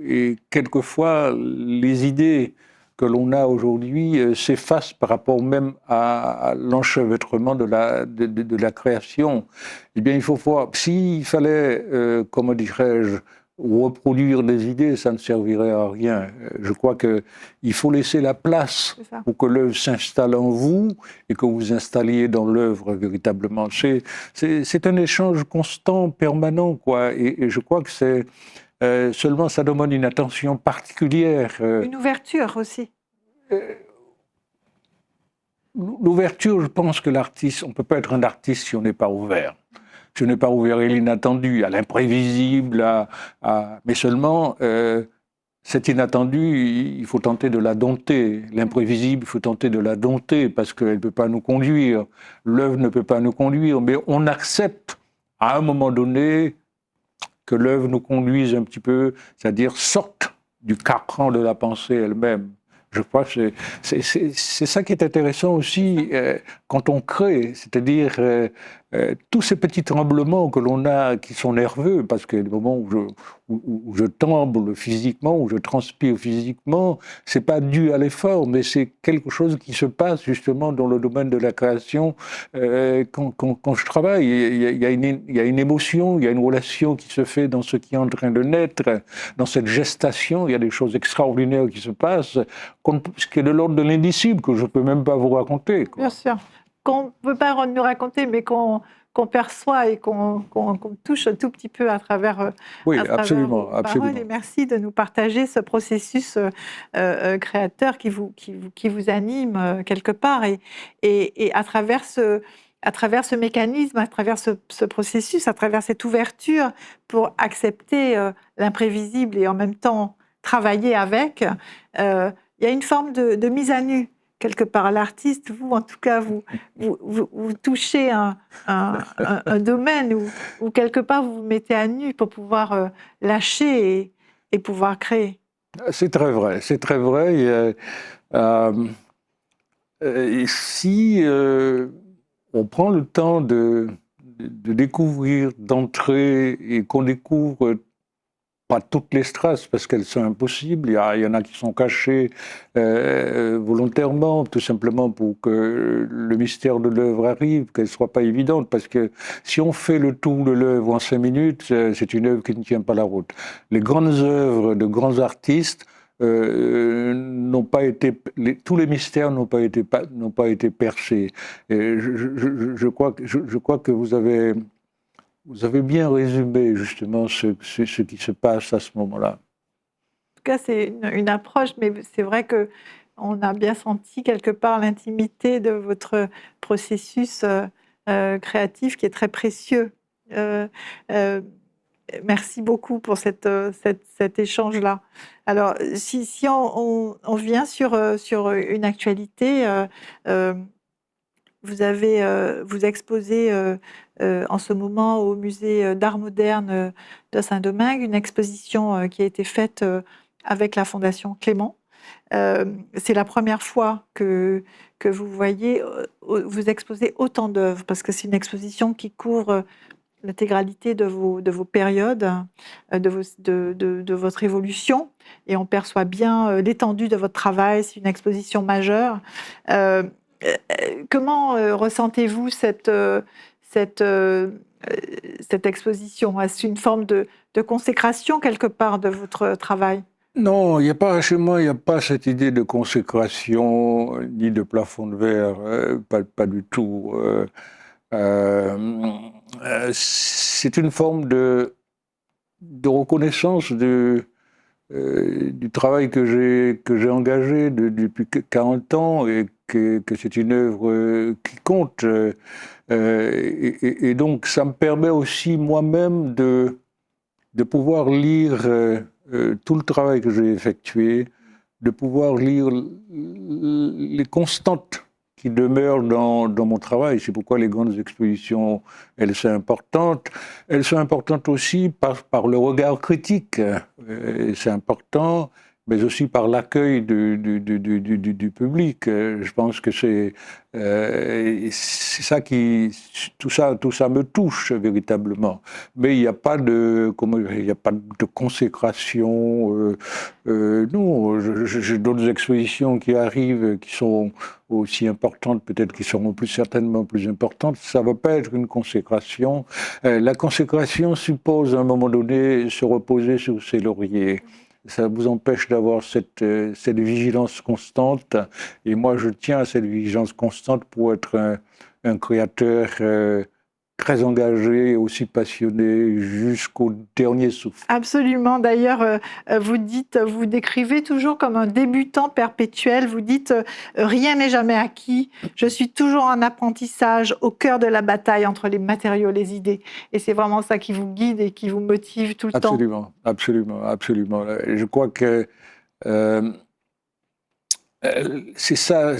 et quelquefois, les idées que l'on a aujourd'hui s'effacent par rapport même à l'enchevêtrement de la création. Eh bien, il faut voir, s'il fallait, comment dirais-je, reproduire des idées, ça ne servirait à rien. Je crois qu'il faut laisser la place pour que l'œuvre s'installe en vous et que vous installiez dans l'œuvre véritablement. C'est un échange constant, permanent, quoi. Et je crois que c'est seulement ça demande une attention particulière. Une ouverture aussi. L'ouverture, je pense que l'artiste, on ne peut pas être un artiste si on n'est pas ouvert. je n'ai pas ouvert à l'inattendu, à l'imprévisible, mais seulement cet inattendu, il faut tenter de la dompter. L'imprévisible, il faut tenter de la dompter parce qu'elle ne peut pas nous conduire. L'œuvre ne peut pas nous conduire, mais on accepte à un moment donné que l'œuvre nous conduise un petit peu, c'est-à-dire sorte du carcan de la pensée elle-même. Je crois que c'est ça qui est intéressant aussi quand on crée, c'est-à-dire tous ces petits tremblements que l'on a qui sont nerveux, parce que le moment où je tremble physiquement, où je transpire physiquement, c'est pas dû à l'effort, mais c'est quelque chose qui se passe justement dans le domaine de la création. Quand je travaille, il y a une émotion, il y a une relation qui se fait dans ce qui est en train de naître, dans cette gestation, il y a des choses extraordinaires qui se passent, ce qui est de l'ordre de l'indicible, que je ne peux même pas vous raconter, quoi. Bien sûr. Qu'on ne peut pas nous raconter, mais qu'on perçoit et qu'on touche un tout petit peu à travers, oui, à travers absolument, vos absolument. paroles. Et merci de nous partager ce processus créateur qui vous anime quelque part. Et à travers ce mécanisme, à travers ce processus, à travers cette ouverture pour accepter l'imprévisible et en même temps travailler avec, il y a une forme de mise à nu quelque part. L'artiste, vous, en tout cas, vous touchez un domaine où quelque part vous vous mettez à nu pour pouvoir lâcher et pouvoir créer. C'est très vrai, c'est très vrai. Et si on prend le temps de découvrir, d'entrer, et qu'on découvre pas toutes les strass parce qu'elles sont impossibles, il y en a qui sont cachées volontairement, tout simplement pour que le mystère de l'œuvre arrive, qu'elle ne soit pas évidente, parce que si on fait le tour de l'œuvre en 5 minutes, c'est une œuvre qui ne tient pas la route. Les grandes œuvres de grands artistes n'ont pas été, tous les mystères n'ont pas été percés. Et je crois que vous avez bien résumé justement ce qui se passe à ce moment-là. En tout cas, c'est une approche, mais c'est vrai qu'on a bien senti quelque part l'intimité de votre processus créatif qui est très précieux. Euh, euh, Merci beaucoup pour cet échange-là. Alors, si on vient sur une actualité, vous exposez en ce moment au musée d'art moderne de Saint-Domingue une exposition qui a été faite avec la Fondation Clément. C'est la première fois que vous voyez, vous exposez autant d'œuvres, parce que c'est une exposition qui couvre l'intégralité de vos périodes, de votre évolution, et on perçoit bien l'étendue de votre travail. C'est une exposition majeure. Comment ressentez-vous cette exposition? Est-ce une forme de consécration quelque part de votre travail? Non, il n'y a pas, chez moi, il n'y a pas cette idée de consécration, ni de plafond de verre, pas du tout. C'est une forme de reconnaissance du travail que j'ai engagé depuis 40 ans et que c'est une œuvre qui compte. Et donc, ça me permet aussi moi-même de pouvoir lire tout le travail que j'ai effectué, de pouvoir lire les constantes qui demeurent dans mon travail. C'est pourquoi les grandes expositions, elles sont importantes. Elles sont importantes aussi par le regard critique. C'est important, mais aussi par l'accueil du public. Je pense que c'est ça tout ça me touche véritablement. Mais il n'y a pas de consécration. Non, j'ai d'autres expositions qui arrivent, qui sont aussi importantes, peut-être qui seront certainement plus importantes. Ça ne va pas être une consécration. La consécration suppose à un moment donné se reposer sur ses lauriers. Ça vous empêche d'avoir cette vigilance constante. Et moi, je tiens à cette vigilance constante pour être un créateur très engagé, aussi passionné jusqu'au dernier souffle. Absolument. D'ailleurs, vous décrivez toujours comme un débutant perpétuel. Vous dites rien n'est jamais acquis. Je suis toujours en apprentissage, au cœur de la bataille entre les matériaux et les idées. Et c'est vraiment ça qui vous guide et qui vous motive tout le temps. Absolument, absolument, absolument. Je crois que c'est ça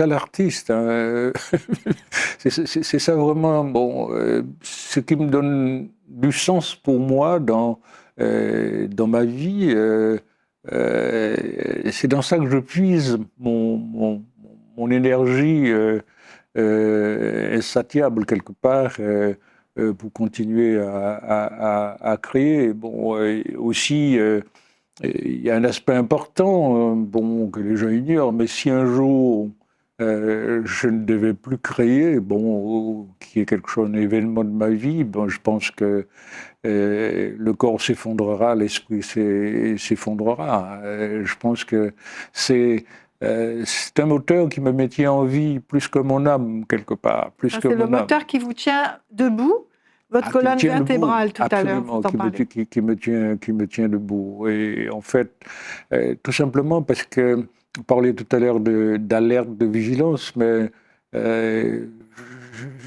l'artiste. Hein. C'est ça vraiment. Bon, ce qui me donne du sens pour moi dans ma vie. C'est dans ça que je puise mon énergie insatiable quelque part pour continuer à créer. Bon, aussi. Il y a un aspect important, bon, que les gens ignorent, mais si un jour je ne devais plus créer, bon, qui est quelque chose, un événement de ma vie, bon, je pense que le corps s'effondrera, l'esprit s'effondrera. Je pense que c'est un moteur qui me maintient en vie plus que mon ame, quelque part. C'est le moteur qui vous tient debout. Votre colonne vertébrale, tout à l'heure, vous en parlez. Qui me tient debout. Et en fait, tout simplement parce que, on parlait tout à l'heure d'alerte, de vigilance, mais je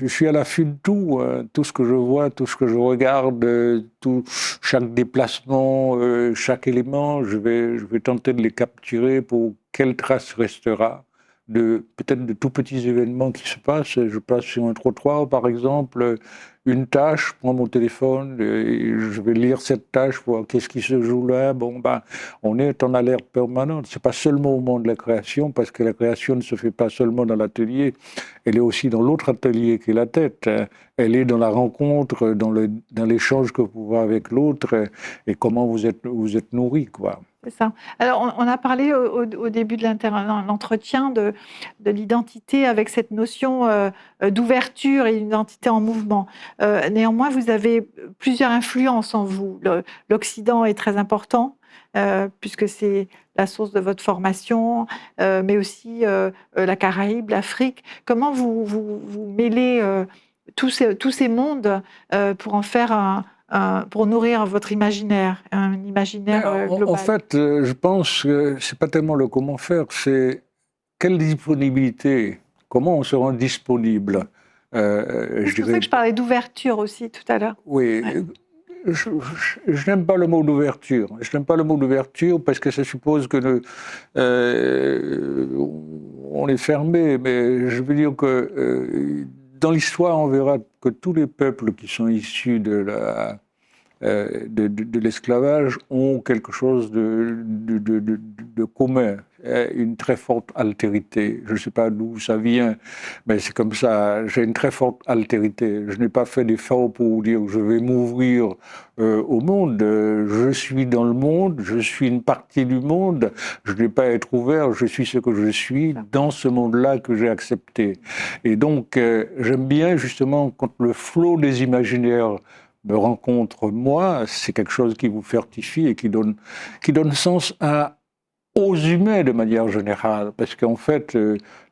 suis à l'affût de tout. Hein. Tout ce que je vois, tout ce que je regarde, chaque déplacement, chaque élément, je vais tenter de les capturer pour quelle trace restera. Peut-être de tout petits événements qui se passent. Je passe sur un trottoir, par exemple, une tâche, je prends mon téléphone, et je vais lire cette tâche, voir qu'est-ce qui se joue là. Bon, ben, on est en alerte permanente. C'est pas seulement au moment de la création, parce que la création ne se fait pas seulement dans l'atelier, elle est aussi dans l'autre atelier qui est la tête. Elle est dans la rencontre, dans l'échange que vous pouvez avoir avec l'autre, et comment vous êtes nourri, quoi. C'est ça. Alors, on a parlé au début de l'entretien de l'identité avec cette notion d'ouverture et une identité en mouvement. Néanmoins, vous avez plusieurs influences en vous. L'Occident est très important, puisque c'est la source de votre formation, mais aussi la Caraïbe, l'Afrique. Comment vous mêlez tous ces mondes pour en faire pour nourrir votre imaginaire, un imaginaire global? En fait, je pense que c'est pas tellement le comment faire, c'est quelle disponibilité, comment on se rend disponible. C'est pour ça que je parlais d'ouverture aussi tout à l'heure. Oui, ouais. Je n'aime pas le mot d'ouverture. Je n'aime pas le mot d'ouverture parce que ça suppose que on est fermé, mais je veux dire que dans l'histoire, on verra que tous les peuples qui sont issus de l'esclavage ont quelque chose de commun, une très forte altérité. Je ne sais pas d'où ça vient, mais c'est comme ça. J'ai une très forte altérité. Je n'ai pas fait d'effort pour dire que je vais m'ouvrir au monde. Je suis dans le monde, je suis une partie du monde. Je n'ai pas à être ouvert, je suis ce que je suis dans ce monde-là que j'ai accepté. Et donc, j'aime bien justement quand le flot des imaginaires me rencontre moi, c'est quelque chose qui vous fortifie et qui donne sens aux humains de manière générale. Parce qu'en fait,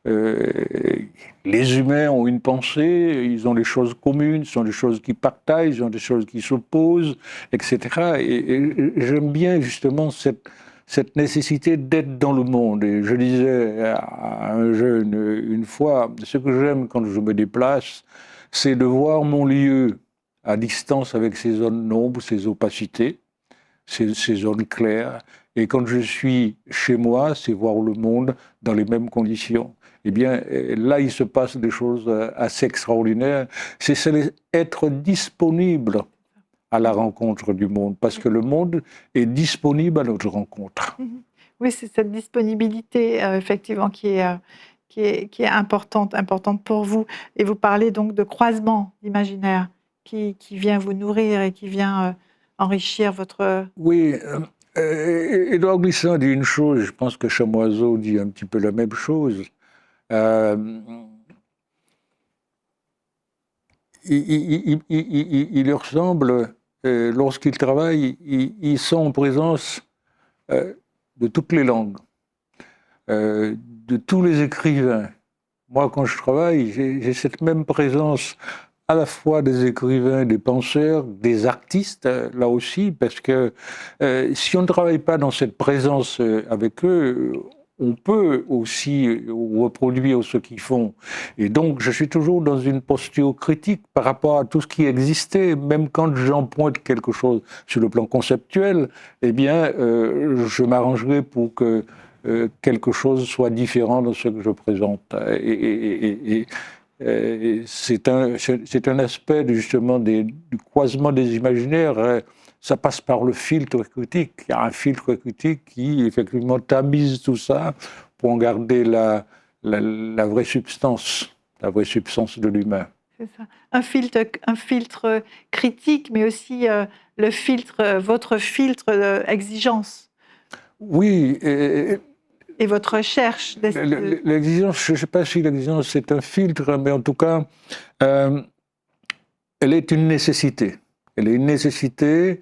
les humains ont une pensée, ils ont des choses communes, ils ont des choses qui partagent, ils ont des choses qui s'opposent, etc. Et j'aime bien justement cette nécessité d'être dans le monde. Et je disais à un jeune une fois, ce que j'aime quand je me déplace, c'est de voir mon lieu à distance avec ses zones d'ombre, ses opacités, ces zones claires. Et quand je suis chez moi, c'est voir le monde dans les mêmes conditions. Eh bien, là, il se passe des choses assez extraordinaires. C'est être disponible à la rencontre du monde, parce que le monde est disponible à notre rencontre. Oui, c'est cette disponibilité, effectivement, qui est importante pour vous. Et vous parlez donc de croisement imaginaire qui vient vous nourrir et qui vient enrichir votre... Oui, Édouard Glissant dit une chose, je pense que Chamoiseau dit un petit peu la même chose. Il leur semble, lorsqu'ils travaillent, ils sont en présence de toutes les langues, de tous les écrivains, Moi, quand je travaille, j'ai cette même présence à la fois des écrivains, des penseurs, des artistes, là aussi, parce que si on ne travaille pas dans cette présence avec eux, on peut aussi reproduire ce qu'ils font. Et donc, je suis toujours dans une posture critique par rapport à tout ce qui existait, même quand j'empointe quelque chose sur le plan conceptuel, eh bien, je m'arrangerai pour que quelque chose soit différent de ce que je présente. C'est un aspect justement du croisement des imaginaires. Ça passe par le filtre critique. Il y a un filtre critique qui effectivement tamise tout ça pour en garder la vraie substance de l'humain. C'est ça. Un filtre critique, mais aussi le filtre, votre filtre exigence Oui, et votre recherche. l'exigence, je ne sais pas si l'exigence c'est un filtre, mais en tout cas, elle est une nécessité. Elle est une nécessité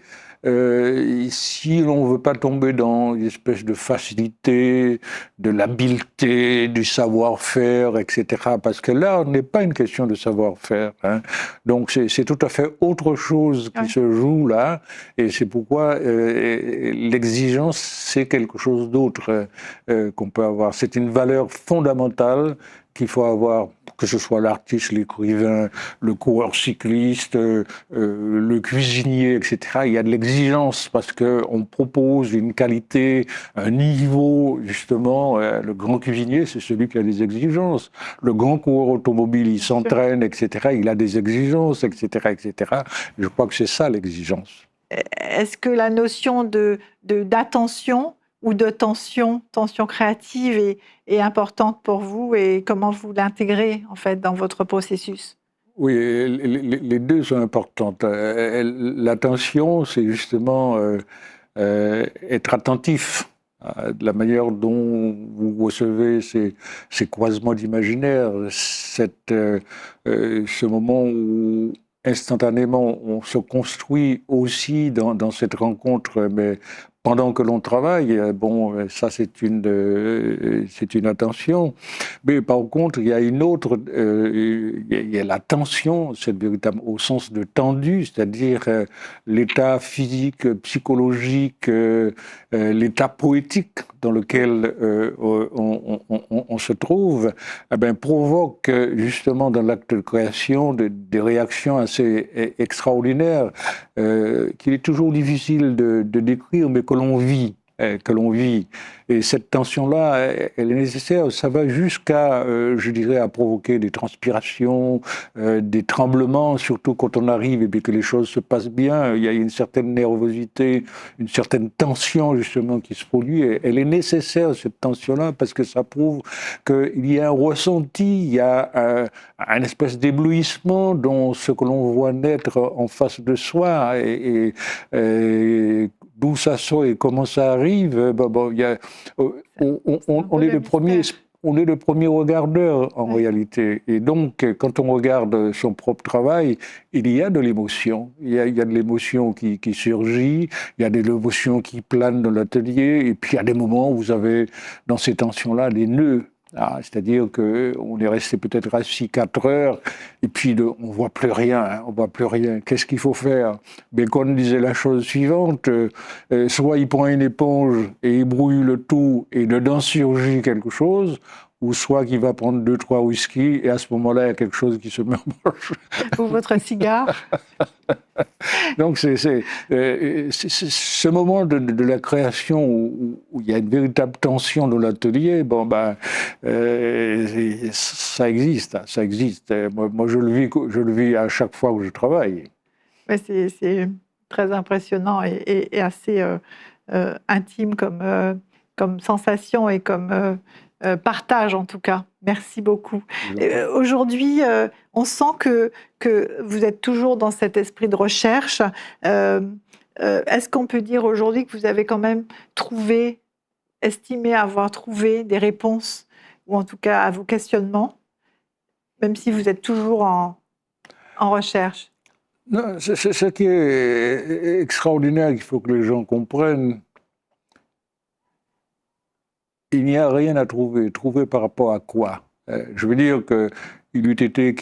si l'on ne veut pas tomber dans une espèce de facilité, de l'habileté, du savoir-faire, etc. Parce que là, on n'est pas une question de savoir-faire. Hein. Donc c'est tout à fait autre chose qui se joue là. Et c'est pourquoi l'exigence, c'est quelque chose d'autre qu'on peut avoir. C'est une valeur fondamentale qu'il faut avoir, que ce soit l'artiste, l'écrivain, le coureur cycliste, le cuisinier, etc. Il y a de l'exigence parce qu'on propose une qualité, un niveau, justement. Le grand cuisinier, c'est celui qui a des exigences. Le grand coureur automobile, il s'entraîne, etc. Il a des exigences, etc., etc. Je crois que c'est ça l'exigence. Est-ce que la notion d'attention ou de tension créative est importante pour vous et comment vous l'intégrez en fait dans votre processus? Oui, les deux sont importantes. L'attention, c'est justement être attentif à la manière dont vous recevez ces croisements d'imaginaire, ce moment où instantanément on se construit aussi dans cette rencontre, mais pendant que l'on travaille, bon, ça c'est une attention. Mais par contre, il y a une autre, il y a la tension, c'est véritable au sens de tendu, c'est-à-dire l'état physique, psychologique, l'état poétique dans lequel on se trouve, eh bien, provoque justement dans l'acte de création des réactions assez extraordinaires qu'il est toujours difficile de décrire, mais que l'on vit. Que l'on vit. Et cette tension-là, elle est nécessaire. Ça va jusqu'à, je dirais, à provoquer des transpirations, des tremblements, surtout quand on arrive et puis que les choses se passent bien. Il y a une certaine nervosité, une certaine tension, justement, qui se produit. Et elle est nécessaire, cette tension-là, parce que ça prouve qu'il y a un ressenti, il y a un espèce d'éblouissement dans ce que l'on voit naître en face de soi. Et d'où ça sort et comment ça arrive, il y a, on est le premier. On est le premier regardeur en réalité. Et donc, quand on regarde son propre travail, il y a de l'émotion. Il y a de l'émotion qui surgit, il y a de l'émotion qui plane dans l'atelier. Et puis, il y a des moments où vous avez, dans ces tensions-là, des nœuds. Ah, c'est-à-dire qu'on est resté peut-être assis 4 heures et puis on voit plus rien, hein, on voit plus rien. Qu'est-ce qu'il faut faire? Bacon disait la chose suivante, soit il prend une éponge et il brouille le tout et dedans surgit quelque chose, ou soit qu'il va prendre 2-3 whisky et à ce moment-là, il y a quelque chose qui se met en marche. Ou votre cigare. Donc c'est ce moment de la création où il y a une véritable tension dans l'atelier. Bon ça existe, ça existe. Moi je le vis à chaque fois que je travaille. Ouais, c'est très impressionnant et assez intime comme sensation et comme partage en tout cas. Merci beaucoup. Aujourd'hui, on sent que vous êtes toujours dans cet esprit de recherche. Est-ce qu'on peut dire aujourd'hui que vous avez quand même estimé avoir trouvé des réponses, ou en tout cas à vos questionnements, même si vous êtes toujours en recherche? Non, ce qui est extraordinaire, qu'il faut que les gens comprennent, il n'y a rien à trouver. Trouver par rapport à quoi? Je veux dire qu'il eût été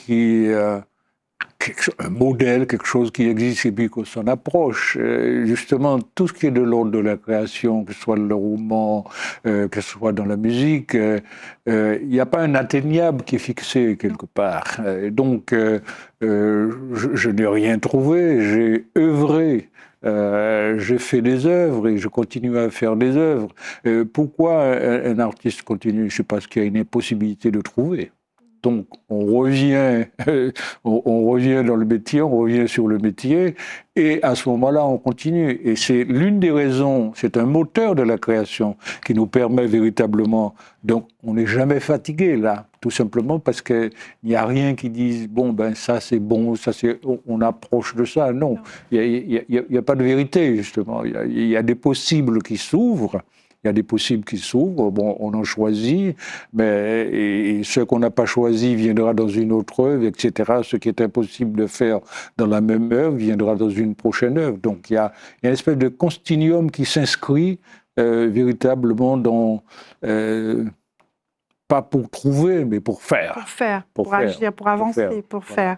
un modèle, quelque chose qui existe et puis qu'on s'en approche. Justement, tout ce qui est de l'ordre de la création, que ce soit le roman, que ce soit dans la musique, il n'y a pas un atteignable qui est fixé quelque part. Donc, je n'ai rien trouvé, j'ai œuvré. J'ai fait des œuvres et je continue à faire des œuvres. Pourquoi un artiste continue? C'est parce qu'il y a une impossibilité de trouver. Donc, on revient dans le métier, on revient sur le métier, et à ce moment-là, on continue. Et c'est l'une des raisons, c'est un moteur de la création qui nous permet véritablement. Donc, on n'est jamais fatigué là, tout simplement parce qu'il n'y a rien qui dise bon ben ça c'est bon, ça c'est, on approche de ça. Non, il y a pas de vérité justement. Il y a des possibles qui s'ouvrent. Il y a des possibles qui s'ouvrent, bon, on en choisit, mais et ce qu'on n'a pas choisi viendra dans une autre œuvre, etc. Ce qui est impossible de faire dans la même œuvre viendra dans une prochaine œuvre. Donc il y a une espèce de continuum qui s'inscrit véritablement dans, pas pour trouver, mais pour faire. Pour agir, pour avancer, pour faire.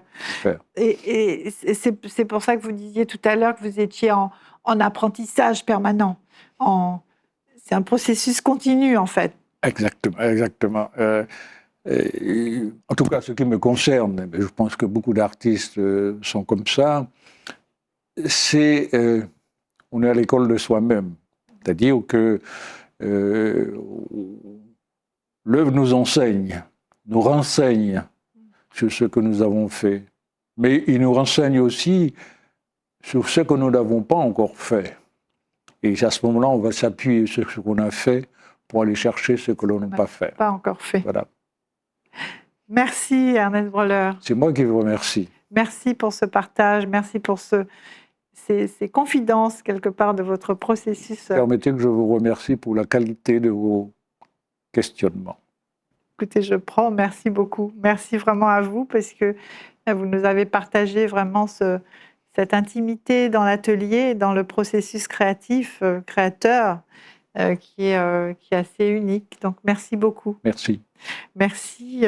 Et c'est pour ça que vous disiez tout à l'heure que vous étiez en apprentissage permanent, c'est un processus continu, en fait. Exactement, exactement. En tout cas, ce qui me concerne, je pense que beaucoup d'artistes sont comme ça, c'est on est à l'école de soi-même. C'est-à-dire que l'œuvre nous enseigne, nous renseigne sur ce que nous avons fait. Mais il nous renseigne aussi sur ce que nous n'avons pas encore fait. Et à ce moment-là, on va s'appuyer sur ce qu'on a fait pour aller chercher ce que l'on n'a pas fait. Pas encore fait. Voilà. Merci Ernest Broller. C'est moi qui vous remercie. Merci pour ce partage, merci pour ces confidences quelque part de votre processus. Permettez que je vous remercie pour la qualité de vos questionnements. Écoutez, je prends, merci beaucoup. Merci vraiment à vous parce que vous nous avez partagé vraiment cette intimité dans l'atelier, dans le processus créatif, créateur, qui est assez unique. Donc, merci beaucoup. Merci. Merci.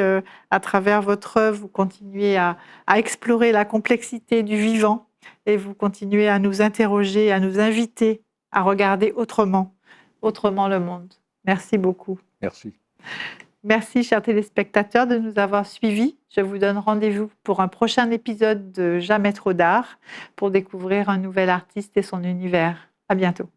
À travers votre œuvre, vous continuez à explorer la complexité du vivant et vous continuez à nous interroger, à nous inviter à regarder autrement le monde. Merci beaucoup. Merci. Merci, chers téléspectateurs, de nous avoir suivis. Je vous donne rendez-vous pour un prochain épisode de Jamais trop d'art pour découvrir un nouvel artiste et son univers. À bientôt.